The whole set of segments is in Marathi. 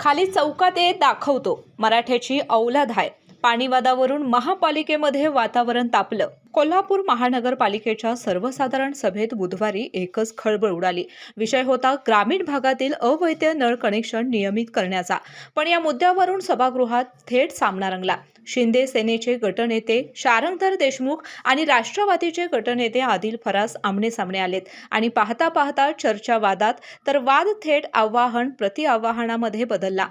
खाली चौकात ये दाखवतो मराठ्याची औलाद आहे। पाणीवादावरून महापालिकेमध्ये वातावरण तापलं। कोल्हापूर महानगरपालिकेच्या सर्वसाधारण सभेत बुधवारी एकच खळबळ उडाली। विषय होता ग्रामीण भागातील अवैध नळ कनेक्शन नियमित करण्याचा। पण या मुद्द्यावरून सभागृहात थेट सामना रंगला। शिंदे सेनेचे गटनेते शारंगधर देशमुख आणि राष्ट्रवादीचे गटनेते आदिल फरास आमने सामने आलेत आणि पाहता पाहता चर्चा वादात तर वाद थेट आव्हान प्रति आव्हानामध्ये बदलला।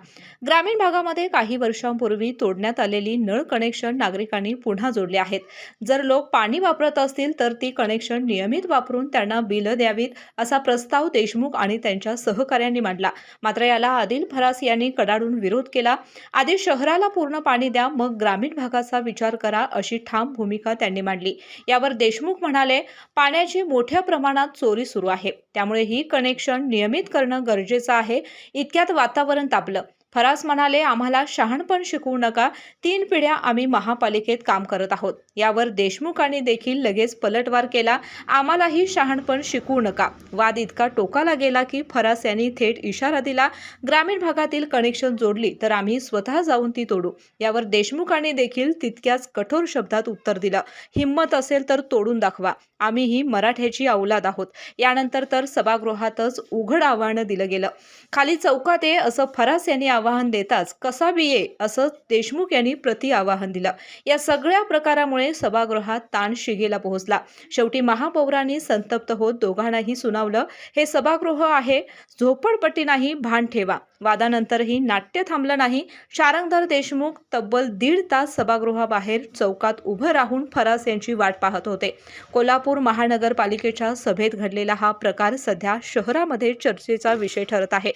ग्रामीण भागामध्ये काही वर्षांपूर्वी तोडण्यात आलेली नळ कनेक्शन नागरिकांनी पुन्हा जोडले आहेत। जर लोक पाणी वापरत असतील तर ती कनेक्शन नियमित वापरून त्यांना बिल द्यावीत असा प्रस्ताव देशमुख आणि त्यांच्या सहकाऱ्यांनी मांडला। मात्र याला आदिल फरास यांनी कडाडून विरोध केला। आधी शहराला पूर्ण पाणी द्या, मग ग्रामीण भागाचा विचार करा अशी ठाम भूमिका त्यांनी मांडली। यावर देशमुख म्हणाले, पाण्याची मोठ्या प्रमाणात चोरी सुरू आहे, त्यामुळे ही कनेक्शन नियमित करणं गरजेचं आहे। इतक्यात वातावरण तापलं। फरास म्हणाले, आम्हाला शहाणपण शिकवू नका, 3 पिढ्या आम्ही महापालिकेत काम करत आहोत। यावर देशमुखांनी देखील लगेच पलटवार केला, आम्हालाही शहाणपण शिकवू नका। वाद इतका टोकाला गेला की फरास यांनी थेट इशारा दिला, ग्रामीण भागातील कनेक्शन जोडली तर आम्ही स्वतः जाऊन ती तोडू। यावर देशमुखांनी देखील तितक्याच कठोर शब्दात उत्तर दिलं, हिम्मत असेल तर तोडून दाखवा, आम्हीही मराठ्याची औलाद आहोत। यानंतर तर सभागृहातच उघड आव्हान दिलं गेलं, खाली चौकात ये असं फरास यांनी आवाहन देताच कसा बी ये असं देशमुख यांनी प्रति आवाहन दिलं। या सगळ्या प्रकारामुळे सभागृहात ताण शिगेला पोहोचला। शेवटी महापौरांनी संतप्त होत दोघांनाही सुनावलं, हे सभागृह आहे, झोपडपट्टी नाही, भान ठेवा। वादानंतरही नाट्य थांबलं नाही। शारंगधर देशमुख तब्बल 1.5 तास सभागृहाबाहेर चौकात उभं राहून फरास यांची वाट पाहत होते। कोल्हापूर महानगरपालिकेच्या सभेत घडलेला हा प्रकार सध्या शहरामध्ये चर्चेचा विषय ठरत आहे।